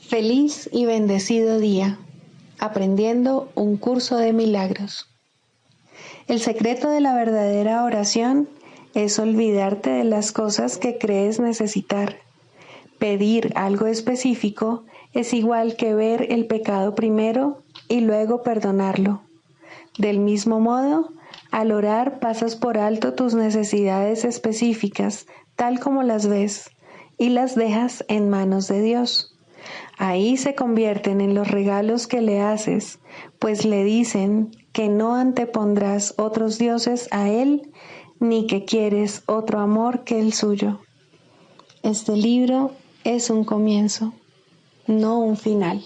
Feliz y bendecido día, aprendiendo un curso de milagros. El secreto de la verdadera oración es olvidarte de las cosas que crees necesitar. Pedir algo específico es igual que ver el pecado primero y luego perdonarlo. Del mismo modo, al orar pasas por alto tus necesidades específicas, tal como las ves, y las dejas en manos de Dios. Ahí se convierten en los regalos que le haces, pues le dicen que no antepondrás otros dioses a Él, ni que quieres otro amor que el suyo. Este libro es un comienzo, no un final.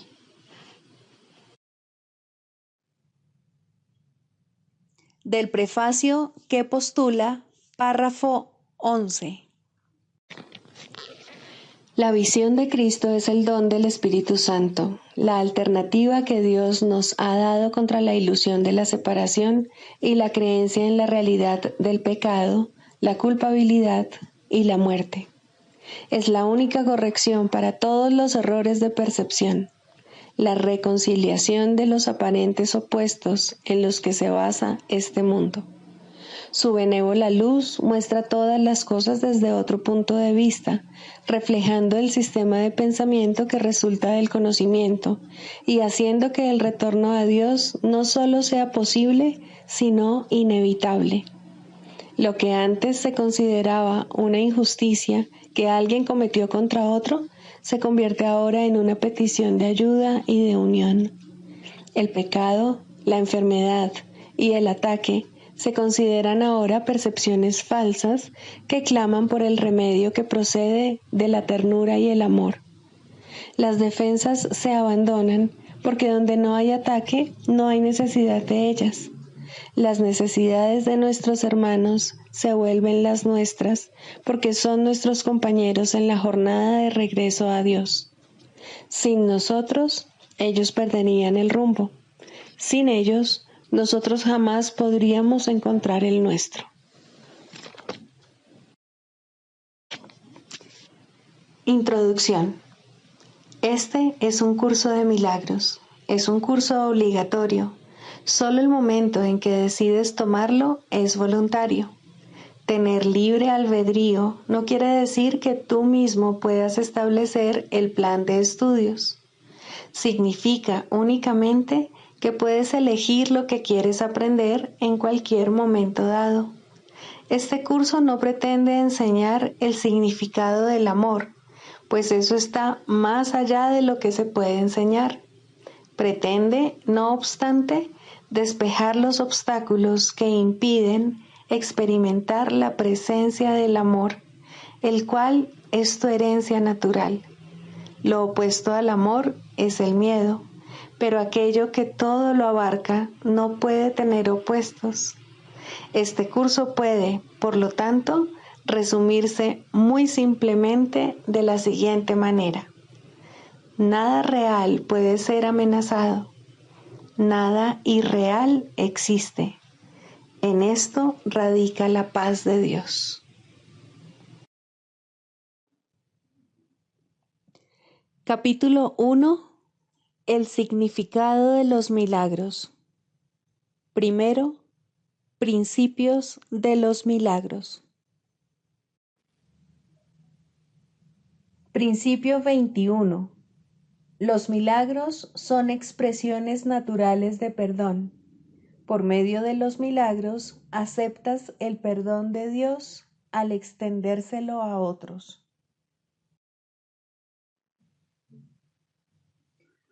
Del prefacio que postula, párrafo 11. La visión de Cristo es el don del Espíritu Santo, la alternativa que Dios nos ha dado contra la ilusión de la separación y la creencia en la realidad del pecado, la culpabilidad y la muerte. Es la única corrección para todos los errores de percepción, la reconciliación de los aparentes opuestos en los que se basa este mundo. Su benévola luz muestra todas las cosas desde otro punto de vista, reflejando el sistema de pensamiento que resulta del conocimiento y haciendo que el retorno a Dios no solo sea posible, sino inevitable. Lo que antes se consideraba una injusticia que alguien cometió contra otro, se convierte ahora en una petición de ayuda y de unión. El pecado, la enfermedad y el ataque se consideran ahora percepciones falsas que claman por el remedio que procede de la ternura y el amor. Las defensas se abandonan porque donde no hay ataque no hay necesidad de ellas. Las necesidades de nuestros hermanos se vuelven las nuestras porque son nuestros compañeros en la jornada de regreso a Dios. Sin nosotros, ellos perderían el rumbo. Sin ellos, nosotros jamás podríamos encontrar el nuestro. Introducción. Este es un curso de milagros. Es un curso obligatorio. Solo el momento en que decides tomarlo es voluntario. Tener libre albedrío no quiere decir que tú mismo puedas establecer el plan de estudios. Significa únicamente que puedes elegir lo que quieres aprender en cualquier momento dado. Este curso no pretende enseñar el significado del amor, pues eso está más allá de lo que se puede enseñar. Pretende, no obstante, despejar los obstáculos que impiden experimentar la presencia del amor, el cual es tu herencia natural. Lo opuesto al amor es el miedo, pero aquello que todo lo abarca no puede tener opuestos. Este curso puede, por lo tanto, resumirse muy simplemente de la siguiente manera. Nada real puede ser amenazado. Nada irreal existe. En esto radica la paz de Dios. Capítulo 1. El significado de los milagros. Primero, principios de los milagros. Principio 21. Los milagros son expresiones naturales de perdón. Por medio de los milagros aceptas el perdón de Dios al extendérselo a otros.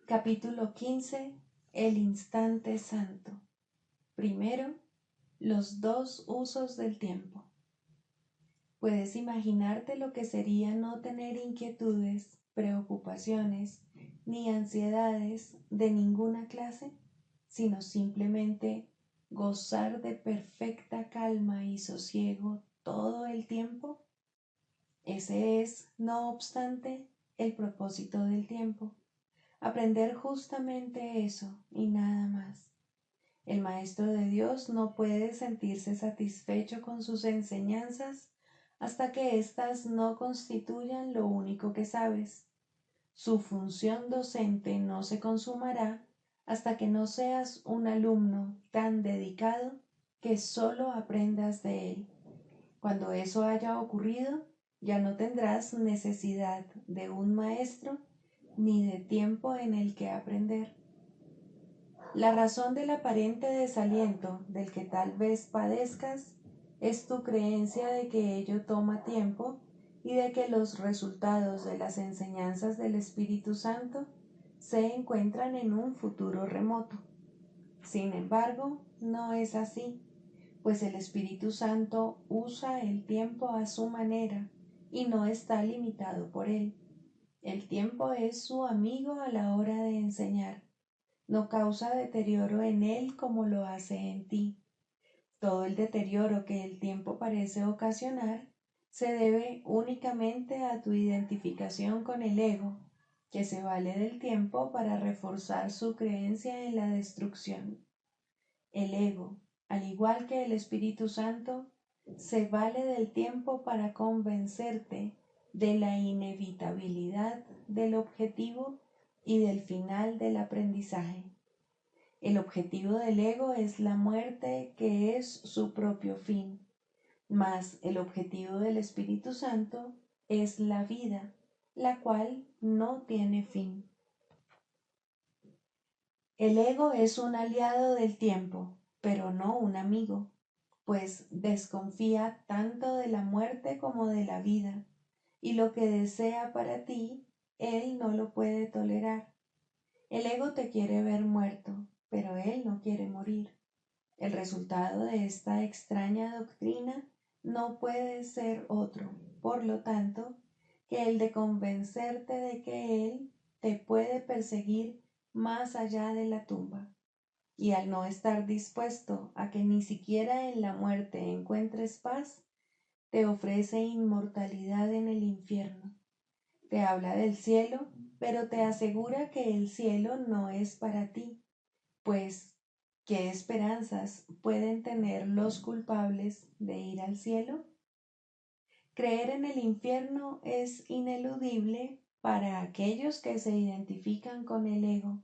Capítulo 15. El instante santo. Primero, los dos usos del tiempo. ¿Puedes imaginarte lo que sería no tener inquietudes, preocupaciones ni ansiedades de ninguna clase, sino simplemente gozar de perfecta calma y sosiego todo el tiempo? Ese es, no obstante, el propósito del tiempo, aprender justamente eso y nada más. El Maestro de Dios no puede sentirse satisfecho con sus enseñanzas hasta que éstas no constituyan lo único que sabes. Su función docente no se consumará hasta que no seas un alumno tan dedicado que solo aprendas de él. Cuando eso haya ocurrido, ya no tendrás necesidad de un maestro ni de tiempo en el que aprender. La razón del aparente desaliento del que tal vez padezcas es tu creencia de que ello toma tiempo y de que los resultados de las enseñanzas del Espíritu Santo se encuentran en un futuro remoto. Sin embargo, no es así, pues el Espíritu Santo usa el tiempo a su manera y no está limitado por él. El tiempo es su amigo a la hora de enseñar. No causa deterioro en él como lo hace en ti. Todo el deterioro que el tiempo parece ocasionar se debe únicamente a tu identificación con el ego, que se vale del tiempo para reforzar su creencia en la destrucción. El ego, al igual que el Espíritu Santo, se vale del tiempo para convencerte de la inevitabilidad del objetivo y del final del aprendizaje. El objetivo del ego es la muerte, que es su propio fin, mas el objetivo del Espíritu Santo es la vida, la cual no tiene fin. El ego es un aliado del tiempo, pero no un amigo, pues desconfía tanto de la muerte como de la vida, y lo que desea para ti, él no lo puede tolerar. El ego te quiere ver muerto, pero él no quiere morir. El resultado de esta extraña doctrina no puede ser otro, por lo tanto, que el de convencerte de que él te puede perseguir más allá de la tumba. Y al no estar dispuesto a que ni siquiera en la muerte encuentres paz, te ofrece inmortalidad en el infierno. Te habla del cielo, pero te asegura que el cielo no es para ti, pues ¿qué esperanzas pueden tener los culpables de ir al cielo? Creer en el infierno es ineludible para aquellos que se identifican con el ego.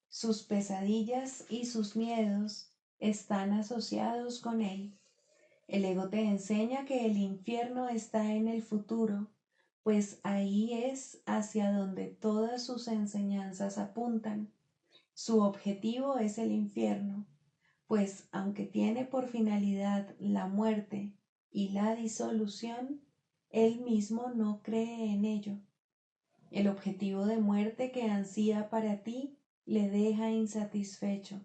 Sus pesadillas y sus miedos están asociados con él. El ego te enseña que el infierno está en el futuro, pues ahí es hacia donde todas sus enseñanzas apuntan. Su objetivo es el infierno, pues aunque tiene por finalidad la muerte y la disolución, él mismo no cree en ello. El objetivo de muerte que ansía para ti le deja insatisfecho.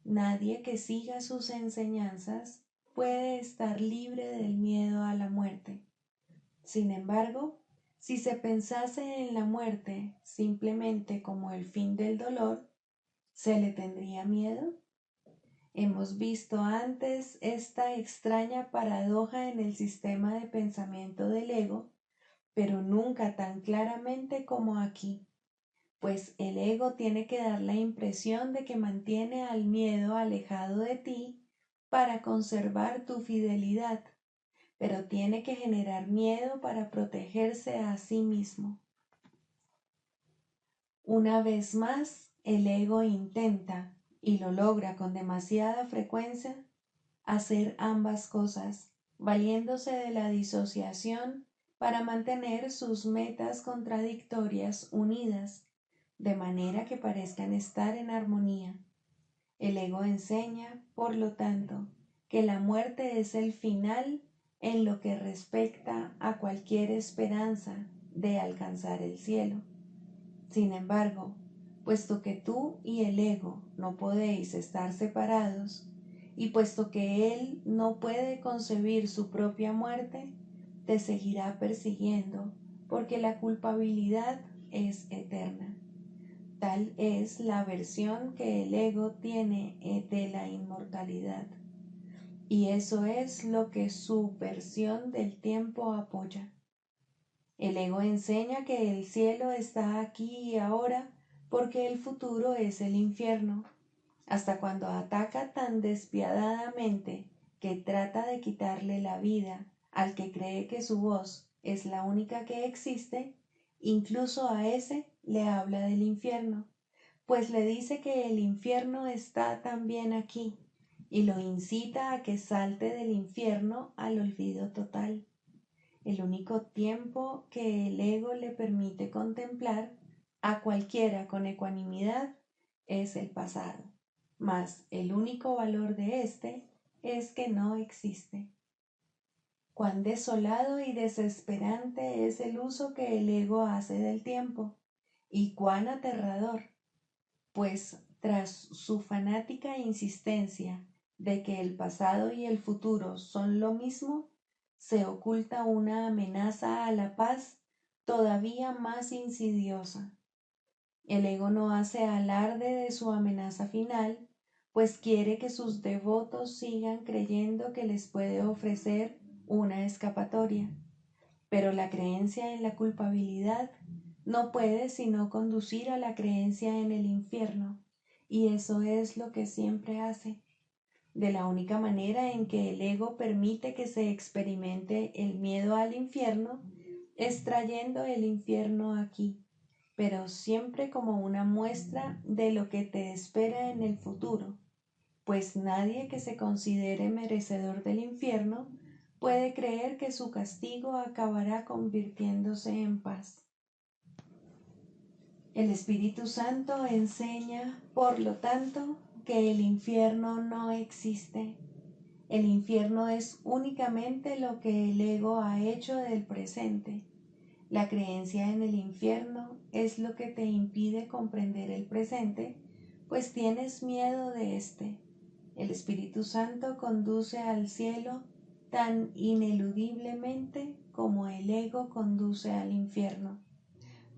Nadie que siga sus enseñanzas puede estar libre del miedo a la muerte. Sin embargo, si se pensase en la muerte simplemente como el fin del dolor, ¿se le tendría miedo? Hemos visto antes esta extraña paradoja en el sistema de pensamiento del ego, pero nunca tan claramente como aquí, pues el ego tiene que dar la impresión de que mantiene al miedo alejado de ti para conservar tu fidelidad, pero tiene que generar miedo para protegerse a sí mismo. Una vez más, el ego intenta, y lo logra con demasiada frecuencia, hacer ambas cosas, valiéndose de la disociación para mantener sus metas contradictorias unidas, de manera que parezcan estar en armonía. El ego enseña, por lo tanto, que la muerte es el final en lo que respecta a cualquier esperanza de alcanzar el cielo. Sin embargo, puesto que tú y el ego no podéis estar separados, y puesto que él no puede concebir su propia muerte, te seguirá persiguiendo, porque la culpabilidad es eterna. Tal es la aversión que el ego tiene de la inmortalidad, y eso es lo que su versión del tiempo apoya. El ego enseña que el cielo está aquí y ahora porque el futuro es el infierno, hasta cuando ataca tan despiadadamente que trata de quitarle la vida al que cree que su voz es la única que existe, incluso a ese le habla del infierno, pues le dice que el infierno está también aquí y lo incita a que salte del infierno al olvido total. El único tiempo que el ego le permite contemplar a cualquiera con ecuanimidad es el pasado, mas el único valor de éste es que no existe. Cuán desolado y desesperante es el uso que el ego hace del tiempo, y cuán aterrador, pues tras su fanática insistencia de que el pasado y el futuro son lo mismo, se oculta una amenaza a la paz todavía más insidiosa. El ego no hace alarde de su amenaza final, pues quiere que sus devotos sigan creyendo que les puede ofrecer una escapatoria. Pero la creencia en la culpabilidad no puede sino conducir a la creencia en el infierno, y eso es lo que siempre hace. De la única manera en que el ego permite que se experimente el miedo al infierno es trayendo el infierno aquí, pero siempre como una muestra de lo que te espera en el futuro, pues nadie que se considere merecedor del infierno puede creer que su castigo acabará convirtiéndose en paz. El Espíritu Santo enseña, por lo tanto, que el infierno no existe. El infierno es únicamente lo que el ego ha hecho del presente. La creencia en el infierno es lo que te impide comprender el presente, pues tienes miedo de éste. El Espíritu Santo conduce al cielo tan ineludiblemente como el ego conduce al infierno,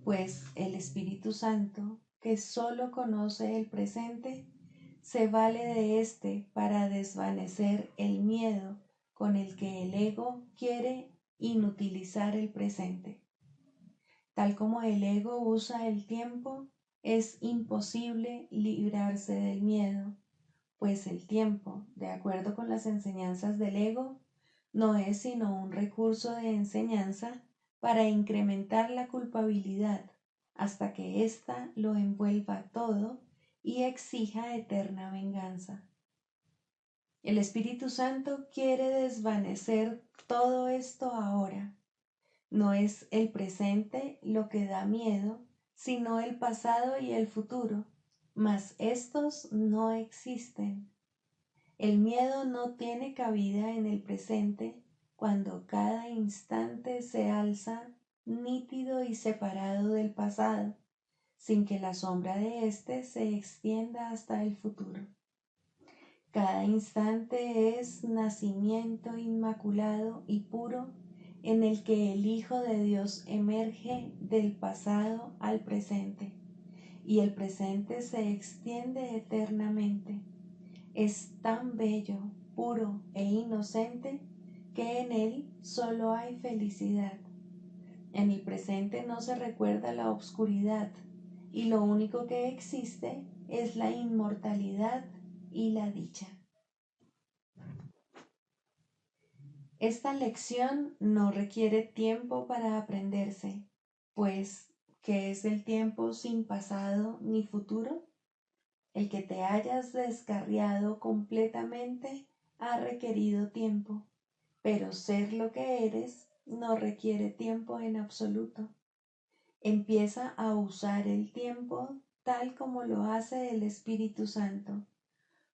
pues el Espíritu Santo, que solo conoce el presente, se vale de éste para desvanecer el miedo con el que el ego quiere inutilizar el presente. Tal como el ego usa el tiempo, es imposible librarse del miedo, pues el tiempo, de acuerdo con las enseñanzas del ego, no es sino un recurso de enseñanza para incrementar la culpabilidad hasta que ésta lo envuelva todo y exija eterna venganza. El Espíritu Santo quiere desvanecer todo esto ahora. No es el presente lo que da miedo, sino el pasado y el futuro, mas estos no existen. El miedo no tiene cabida en el presente cuando cada instante se alza nítido y separado del pasado, sin que la sombra de éste se extienda hasta el futuro. Cada instante es nacimiento inmaculado y puro en el que el Hijo de Dios emerge del pasado al presente, y el presente se extiende eternamente. Es tan bello, puro e inocente que en él solo hay felicidad. En el presente no se recuerda la obscuridad y lo único que existe es la inmortalidad y la dicha. Esta lección no requiere tiempo para aprenderse, pues ¿qué es el tiempo sin pasado ni futuro? El que te hayas descarriado completamente ha requerido tiempo, pero ser lo que eres no requiere tiempo en absoluto. Empieza a usar el tiempo tal como lo hace el Espíritu Santo,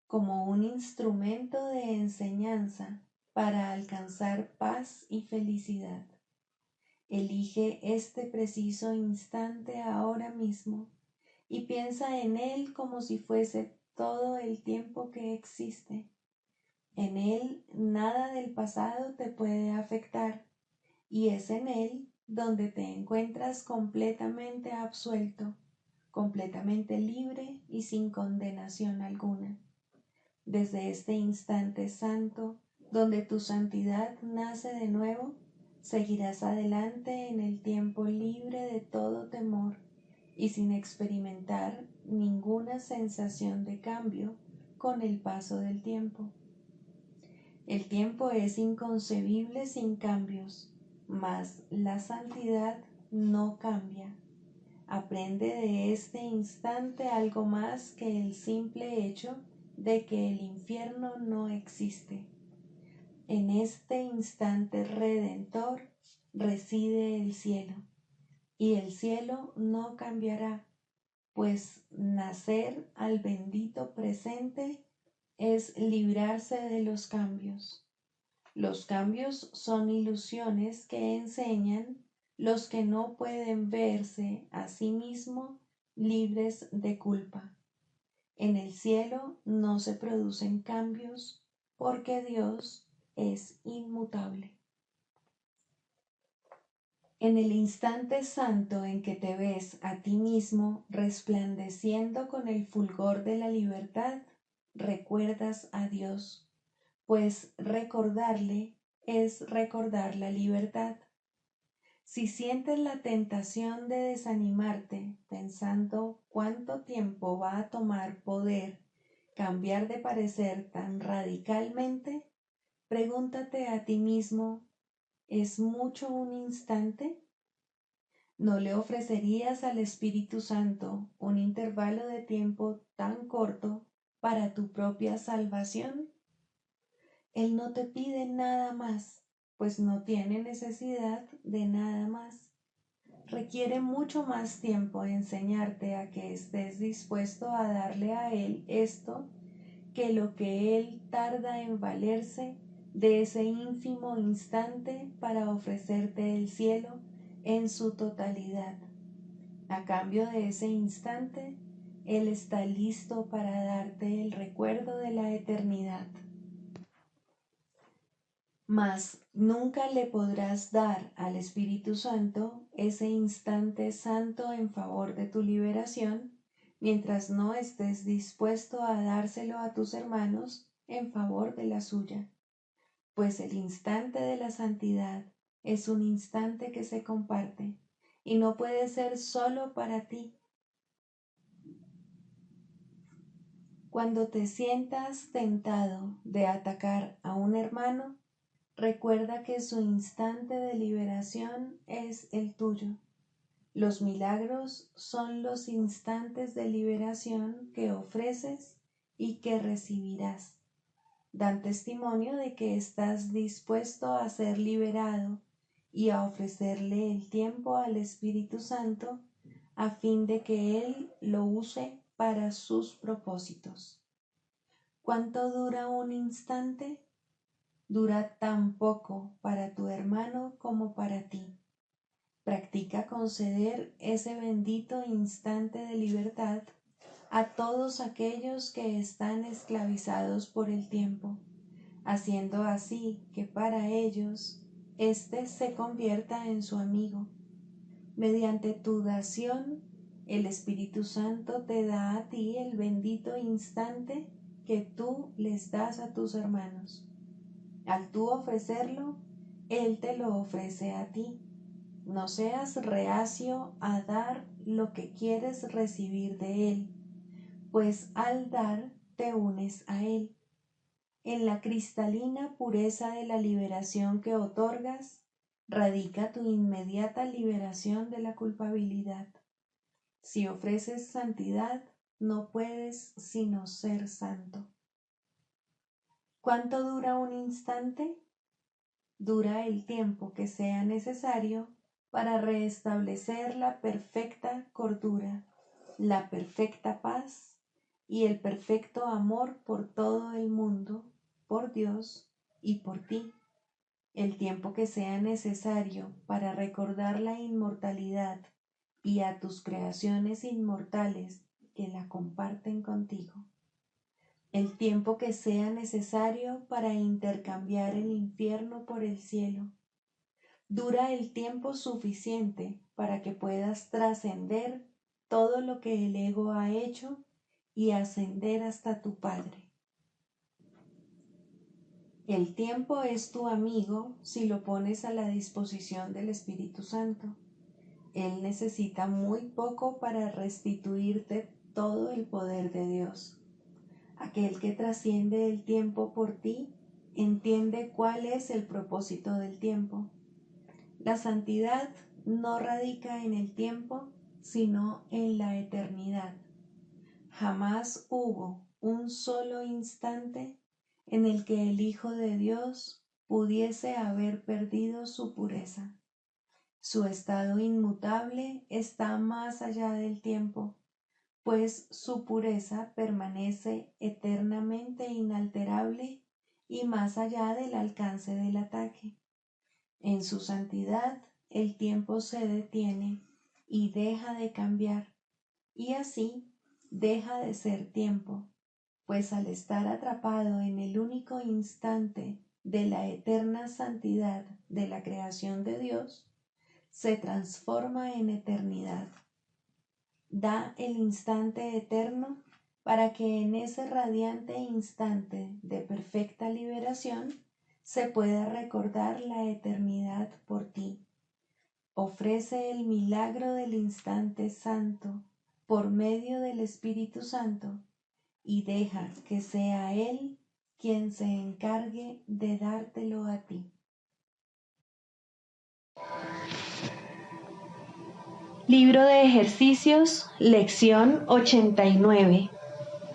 como un instrumento de enseñanza para alcanzar paz y felicidad. Elige este preciso instante ahora mismo y piensa en él como si fuese todo el tiempo que existe. En él nada del pasado te puede afectar y es en él donde te encuentras completamente absuelto, completamente libre y sin condenación alguna. Desde este instante santo, donde tu santidad nace de nuevo, seguirás adelante en el tiempo libre de todo temor y sin experimentar ninguna sensación de cambio con el paso del tiempo. El tiempo es inconcebible sin cambios, mas la santidad no cambia. aprende de este instante algo más que el simple hecho de que el infierno no existe. En este instante redentor reside el cielo, y el cielo no cambiará, pues nacer al bendito presente es librarse de los cambios. Los cambios son ilusiones que enseñan los que no pueden verse a sí mismos libres de culpa. En el cielo no se producen cambios porque Dios es inmutable. En el instante santo en que te ves a ti mismo resplandeciendo con el fulgor de la libertad, recuerdas a Dios, pues recordarle es recordar la libertad. Si sientes la tentación de desanimarte pensando cuánto tiempo va a tomar poder cambiar de parecer tan radicalmente, pregúntate a ti mismo, ¿es mucho un instante? ¿No le ofrecerías al Espíritu Santo un intervalo de tiempo tan corto para tu propia salvación? Él no te pide nada más, pues no tiene necesidad de nada más. Requiere mucho más tiempo enseñarte a que estés dispuesto a darle a Él esto que lo que Él tarda en valerse de ese ínfimo instante para ofrecerte el cielo en su totalidad. A cambio de ese instante, Él está listo para darte el recuerdo de la eternidad. Mas nunca le podrás dar al Espíritu Santo ese instante santo en favor de tu liberación, mientras no estés dispuesto a dárselo a tus hermanos en favor de la suya, pues el instante de la santidad es un instante que se comparte y no puede ser solo para ti. Cuando te sientas tentado de atacar a un hermano, recuerda que su instante de liberación es el tuyo. Los milagros son los instantes de liberación que ofreces y que recibirás. Dan testimonio de que estás dispuesto a ser liberado y a ofrecerle el tiempo al Espíritu Santo a fin de que Él lo use para sus propósitos. ¿Cuánto dura un instante? Dura tan poco para tu hermano como para ti. Practica conceder ese bendito instante de libertad a todos aquellos que están esclavizados por el tiempo, haciendo así que para ellos éste se convierta en su amigo. Mediante tu dación, el Espíritu Santo te da a ti el bendito instante que tú les das a tus hermanos. Al tú ofrecerlo, Él te lo ofrece a ti. No seas reacio a dar lo que quieres recibir de Él, pues al dar te unes a Él. En la cristalina pureza de la liberación que otorgas, radica tu inmediata liberación de la culpabilidad. Si ofreces santidad, no puedes sino ser santo. ¿Cuánto dura un instante? Dura el tiempo que sea necesario para restablecer la perfecta cordura, la perfecta paz y el perfecto amor por todo el mundo, por Dios y por ti. El tiempo que sea necesario para recordar la inmortalidad y a tus creaciones inmortales que la comparten contigo. El tiempo que sea necesario para intercambiar el infierno por el cielo. Dura el tiempo suficiente para que puedas trascender todo lo que el ego ha hecho y ascender hasta tu Padre. El tiempo es tu amigo si lo pones a la disposición del Espíritu Santo. Él necesita muy poco para restituirte todo el poder de Dios. Aquel que trasciende el tiempo por ti entiende cuál es el propósito del tiempo. La santidad no radica en el tiempo, sino en la eternidad. Jamás hubo un solo instante en el que el Hijo de Dios pudiese haber perdido su pureza. Su estado inmutable está más allá del tiempo, pues su pureza permanece eternamente inalterable y más allá del alcance del ataque. En su santidad el tiempo se detiene y deja de cambiar, y así deja de ser tiempo, pues al estar atrapado en el único instante de la eterna santidad de la creación de Dios, se transforma en eternidad. Da el instante eterno para que en ese radiante instante de perfecta liberación se pueda recordar la eternidad por ti. Ofrece el milagro del instante santo por medio del Espíritu Santo y deja que sea Él quien se encargue de dártelo a ti. Libro de ejercicios, lección 89.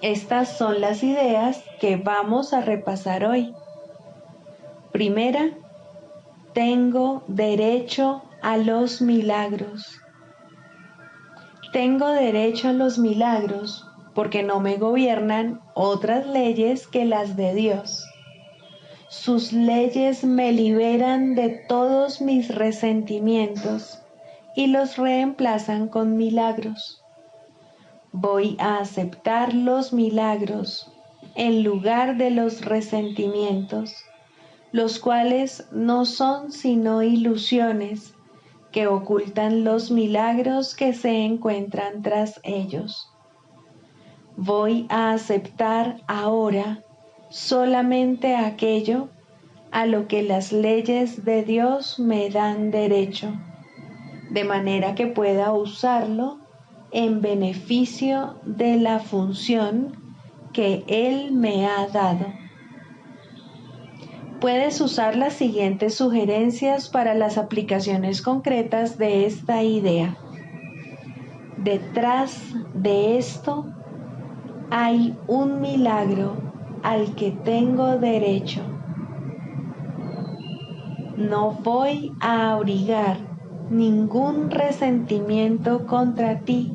Estas son las ideas que vamos a repasar hoy. Primera, tengo derecho a los milagros. Tengo derecho a los milagros porque no me gobiernan otras leyes que las de Dios. Sus leyes me liberan de todos mis resentimientos y los reemplazan con milagros. Voy a aceptar los milagros en lugar de los resentimientos, los cuales no son sino ilusiones que ocultan los milagros que se encuentran tras ellos. Voy a aceptar ahora solamente aquello a lo que las leyes de Dios me dan derecho, de manera que pueda usarlo en beneficio de la función que Él me ha dado. Puedes usar las siguientes sugerencias para las aplicaciones concretas de esta idea. Detrás de esto hay un milagro al que tengo derecho. No voy a abrigar ningún resentimiento contra ti,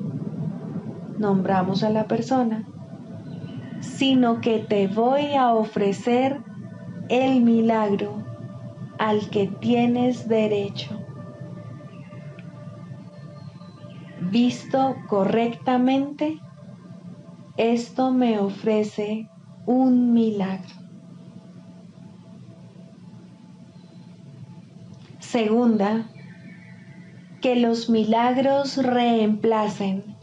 nombramos a la persona, sino que te voy a ofrecer el milagro al que tienes derecho. Visto correctamente, esto me ofrece un milagro. Segunda, que los milagros reemplacen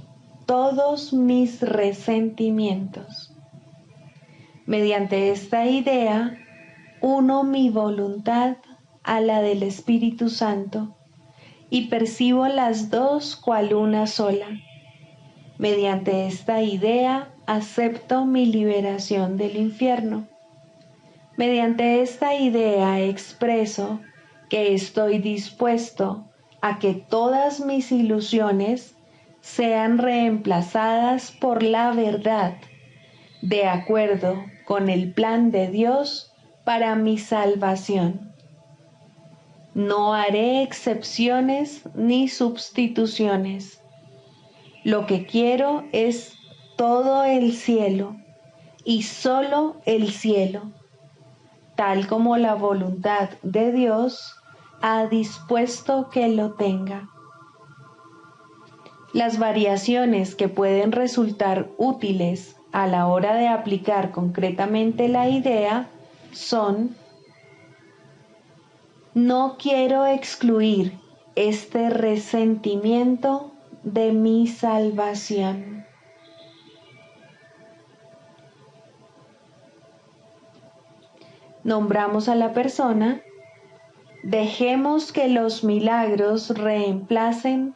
todos mis resentimientos. Mediante esta idea, uno mi voluntad a la del Espíritu Santo y percibo las dos cual una sola. Mediante esta idea, acepto mi liberación del infierno. Mediante esta idea expreso que estoy dispuesto a que todas mis ilusiones sean reemplazadas por la verdad, de acuerdo con el plan de Dios para mi salvación. No haré excepciones ni sustituciones. Lo que quiero es todo el cielo y solo el cielo, tal como la voluntad de Dios ha dispuesto que lo tenga. Las variaciones que pueden resultar útiles a la hora de aplicar concretamente la idea son: no quiero excluir este resentimiento de mi salvación. Nombramos a la persona. Dejemos que los milagros reemplacen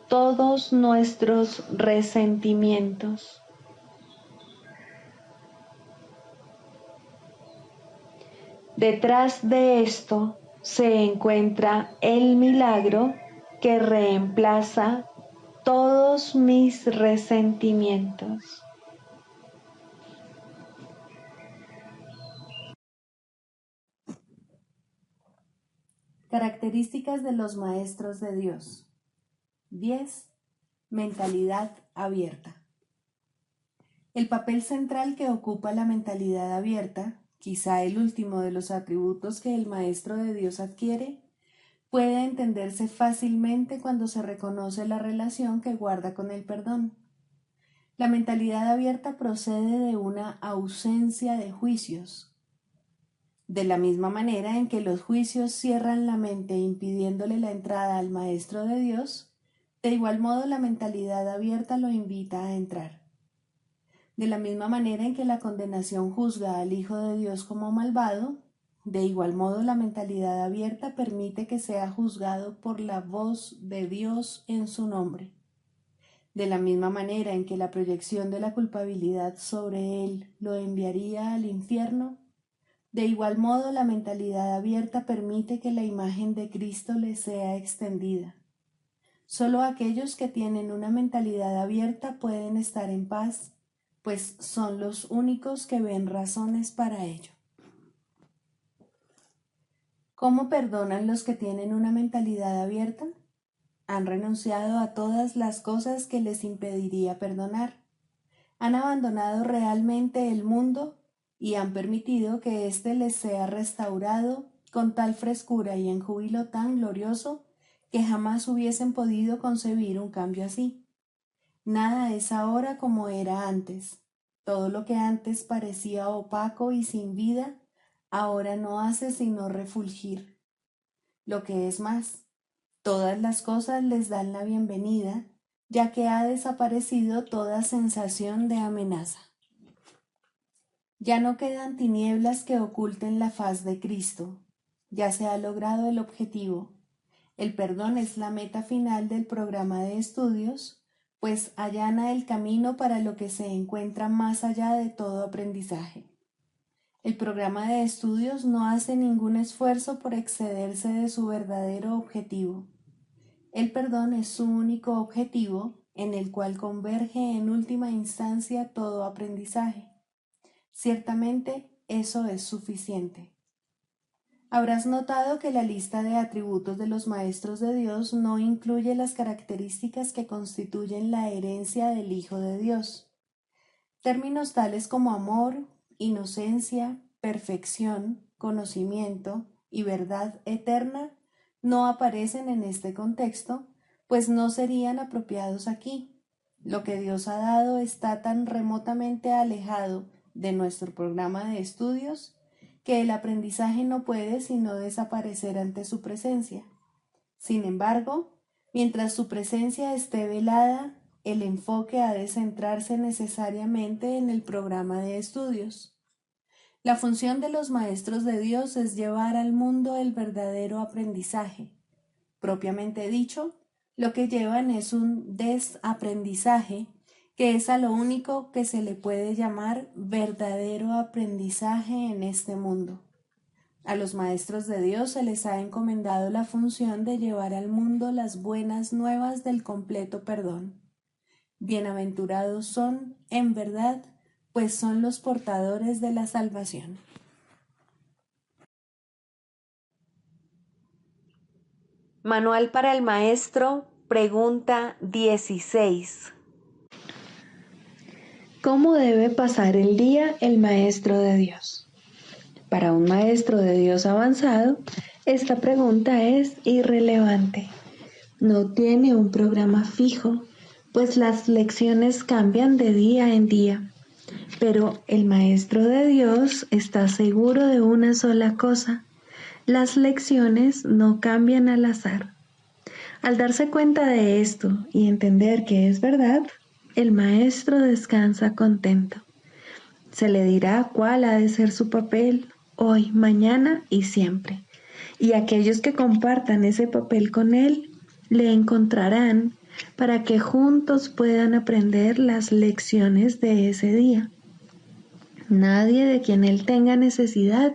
todos nuestros resentimientos. Detrás de esto se encuentra el milagro que reemplaza todos mis resentimientos. Características de los maestros de Dios. 10. Mentalidad abierta. El papel central que ocupa la mentalidad abierta, quizá el último de los atributos que el maestro de Dios adquiere, puede entenderse fácilmente cuando se reconoce la relación que guarda con el perdón. La mentalidad abierta procede de una ausencia de juicios. De la misma manera en que los juicios cierran la mente impidiéndole la entrada al Maestro de Dios, de igual modo la mentalidad abierta lo invita a entrar. De la misma manera en que la condenación juzga al Hijo de Dios como malvado, de igual modo la mentalidad abierta permite que sea juzgado por la voz de Dios en su nombre. De la misma manera en que la proyección de la culpabilidad sobre él lo enviaría al infierno, de igual modo la mentalidad abierta permite que la imagen de Cristo le sea extendida. Solo aquellos que tienen una mentalidad abierta pueden estar en paz, pues son los únicos que ven razones para ello. ¿Cómo perdonan los que tienen una mentalidad abierta? Han renunciado a todas las cosas que les impediría perdonar. Han abandonado realmente el mundo y han permitido que éste les sea restaurado con tal frescura y en júbilo tan glorioso que jamás hubiesen podido concebir un cambio así. Nada es ahora como era antes. Todo lo que antes parecía opaco y sin vida, ahora no hace sino refulgir. Lo que es más, todas las cosas les dan la bienvenida, ya que ha desaparecido toda sensación de amenaza. Ya no quedan tinieblas que oculten la faz de Cristo. Ya se ha logrado el objetivo. El perdón es la meta final del programa de estudios, pues allana el camino para lo que se encuentra más allá de todo aprendizaje. El programa de estudios no hace ningún esfuerzo por excederse de su verdadero objetivo. El perdón es su único objetivo, en el cual converge en última instancia todo aprendizaje. Ciertamente, eso es suficiente. Habrás notado que la lista de atributos de los maestros de Dios no incluye las características que constituyen la herencia del Hijo de Dios. Términos tales como amor, inocencia, perfección, conocimiento y verdad eterna no aparecen en este contexto, pues no serían apropiados aquí. Lo que Dios ha dado está tan remotamente alejado de nuestro programa de estudios que el aprendizaje no puede sino desaparecer ante su presencia. Sin embargo, mientras su presencia esté velada, el enfoque ha de centrarse necesariamente en el programa de estudios. La función de los maestros de Dios es llevar al mundo el verdadero aprendizaje. Propiamente dicho, lo que llevan es un desaprendizaje, que es a lo único que se le puede llamar verdadero aprendizaje en este mundo. A los maestros de Dios se les ha encomendado la función de llevar al mundo las buenas nuevas del completo perdón. Bienaventurados son, en verdad, pues son los portadores de la salvación. Manual para el Maestro, pregunta 16. ¿Cómo debe pasar el día el Maestro de Dios? Para un Maestro de Dios avanzado, esta pregunta es irrelevante. No tiene un programa fijo, pues las lecciones cambian de día en día. Pero el Maestro de Dios está seguro de una sola cosa: las lecciones no cambian al azar. Al darse cuenta de esto y entender que es verdad, el Maestro descansa contento. Se le dirá cuál ha de ser su papel hoy, mañana y siempre. Y aquellos que compartan ese papel con él, le encontrarán para que juntos puedan aprender las lecciones de ese día. Nadie de quien él tenga necesidad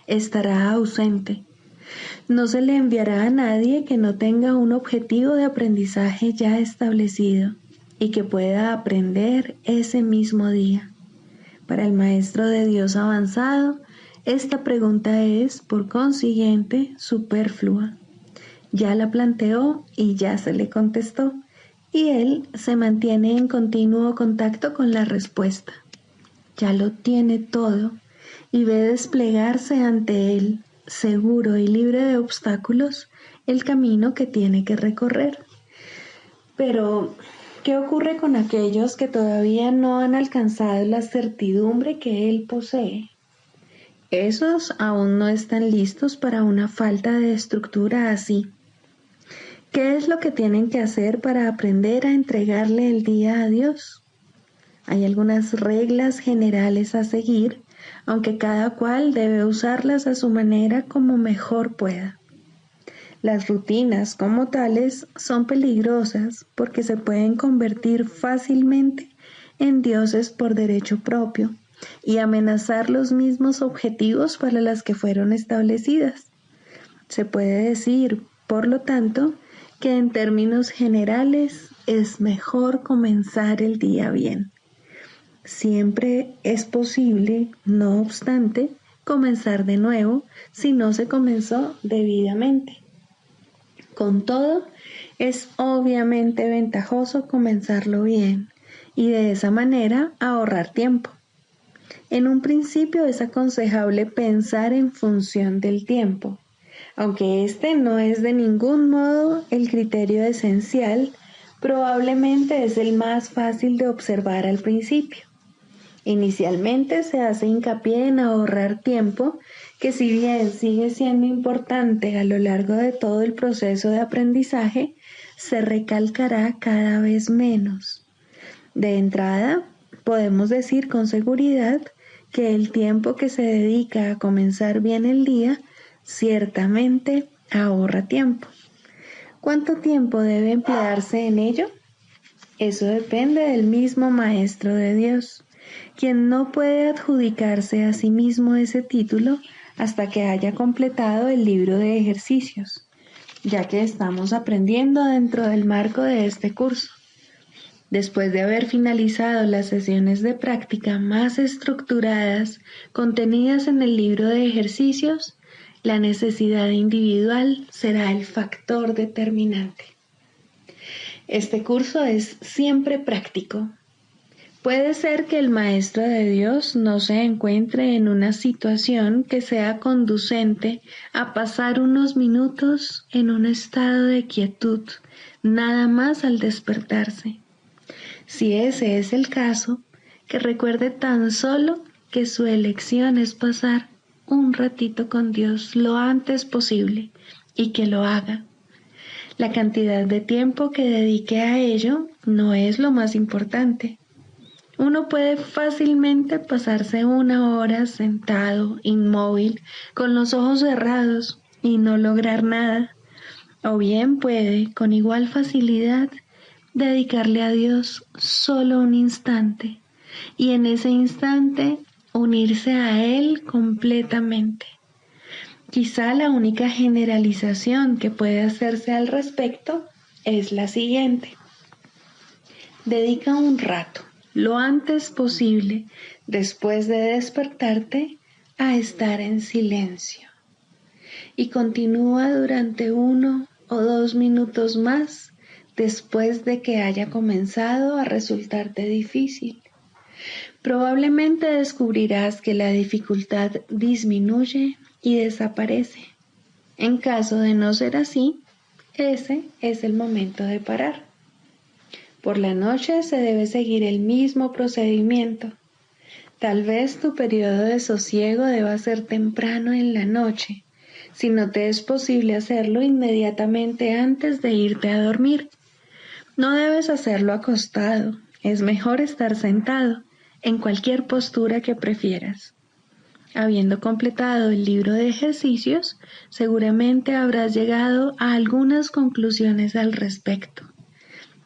estará ausente, No se le enviará a nadie que no tenga un objetivo de aprendizaje ya establecido y que pueda aprender ese mismo día. Para el maestro de Dios avanzado, esta pregunta es, por consiguiente, superflua. Ya la planteó y ya se le contestó, y él se mantiene en continuo contacto con la respuesta. Ya lo tiene todo y ve desplegarse ante él, seguro y libre de obstáculos, el camino que tiene que recorrer. Pero, ¿qué ocurre con aquellos que todavía no han alcanzado la certidumbre que él posee? Esos aún no están listos para una falta de estructura así. ¿Qué es lo que tienen que hacer para aprender a entregarle el día a Dios? Hay algunas reglas generales a seguir, aunque cada cual debe usarlas a su manera como mejor pueda. Las rutinas como tales son peligrosas porque se pueden convertir fácilmente en dioses por derecho propio y amenazar los mismos objetivos para los que fueron establecidas. Se puede decir, por lo tanto, que en términos generales es mejor comenzar el día bien. Siempre es posible, no obstante, comenzar de nuevo si no se comenzó debidamente. Con todo, es obviamente ventajoso comenzarlo bien y de esa manera ahorrar tiempo. En un principio es aconsejable pensar en función del tiempo, aunque este no es de ningún modo el criterio esencial, probablemente es el más fácil de observar al principio. Inicialmente se hace hincapié en ahorrar tiempo, que si bien sigue siendo importante a lo largo de todo el proceso de aprendizaje, se recalcará cada vez menos. De entrada, podemos decir con seguridad que el tiempo que se dedica a comenzar bien el día ciertamente ahorra tiempo. ¿Cuánto tiempo debe emplearse en ello? Eso depende del mismo Maestro de Dios, quien no puede adjudicarse a sí mismo ese título hasta que haya completado el libro de ejercicios, ya que estamos aprendiendo dentro del marco de este curso. Después de haber finalizado las sesiones de práctica más estructuradas contenidas en el libro de ejercicios, la necesidad individual será el factor determinante. Este curso es siempre práctico. Puede ser que el Maestro de Dios no se encuentre en una situación que sea conducente a pasar unos minutos en un estado de quietud, nada más al despertarse. Si ese es el caso, que recuerde tan solo que su elección es pasar un ratito con Dios lo antes posible y que lo haga. La cantidad de tiempo que dedique a ello no es lo más importante. Uno puede fácilmente pasarse 1 hora sentado, inmóvil, con los ojos cerrados y no lograr nada. O bien puede, con igual facilidad, dedicarle a Dios solo un instante y en ese instante unirse a Él completamente. Quizá la única generalización que puede hacerse al respecto es la siguiente. Dedica un rato, lo antes posible, después de despertarte, a estar en silencio. Y continúa durante 1 o 2 minutos más después de que haya comenzado a resultarte difícil. Probablemente descubrirás que la dificultad disminuye y desaparece. En caso de no ser así, ese es el momento de parar. Por la noche se debe seguir el mismo procedimiento. Tal vez tu periodo de sosiego deba ser temprano en la noche, si no te es posible hacerlo inmediatamente antes de irte a dormir. No debes hacerlo acostado, es mejor estar sentado, en cualquier postura que prefieras. Habiendo completado el libro de ejercicios, seguramente habrás llegado a algunas conclusiones al respecto.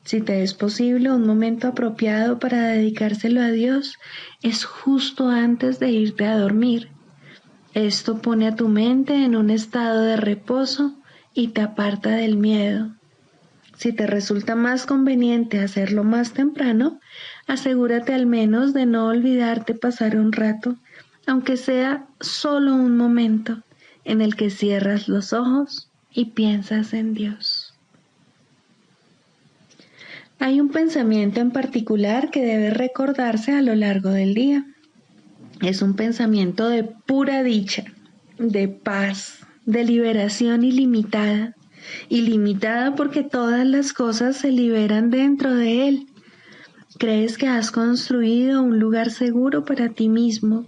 Si te es posible, un momento apropiado para dedicárselo a Dios es justo antes de irte a dormir. Esto pone a tu mente en un estado de reposo y te aparta del miedo. Si te resulta más conveniente hacerlo más temprano, asegúrate al menos de no olvidarte pasar un rato, aunque sea solo un momento, en el que cierras los ojos y piensas en Dios. Hay un pensamiento en particular que debe recordarse a lo largo del día. Es un pensamiento de pura dicha, de paz, de liberación ilimitada. Ilimitada porque todas las cosas se liberan dentro de él. Crees que has construido un lugar seguro para ti mismo.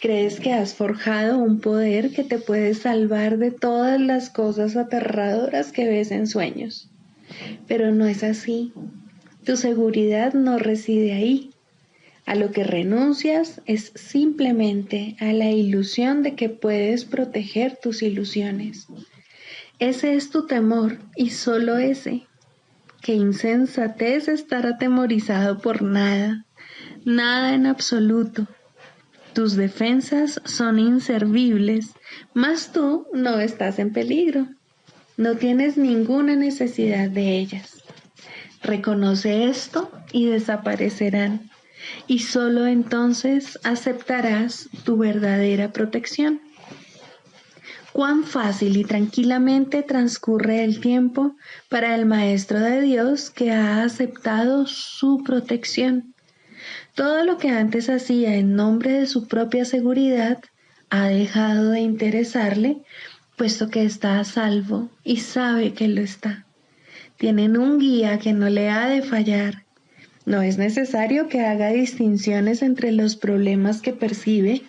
Crees que has forjado un poder que te puede salvar de todas las cosas aterradoras que ves en sueños. Pero no es así. Tu seguridad no reside ahí. A lo que renuncias es simplemente a la ilusión de que puedes proteger tus ilusiones. Ese es tu temor, y solo ese. Qué insensatez estar atemorizado por nada, nada en absoluto. Tus defensas son inservibles, mas tú no estás en peligro. No tienes ninguna necesidad de ellas. Reconoce esto y desaparecerán, y solo entonces aceptarás tu verdadera protección. Cuán fácil y tranquilamente transcurre el tiempo para el Maestro de Dios que ha aceptado su protección. Todo lo que antes hacía en nombre de su propia seguridad ha dejado de interesarle, puesto que está a salvo y sabe que lo está. Tienen un guía que no le ha de fallar. No es necesario que haga distinciones entre los problemas que percibe,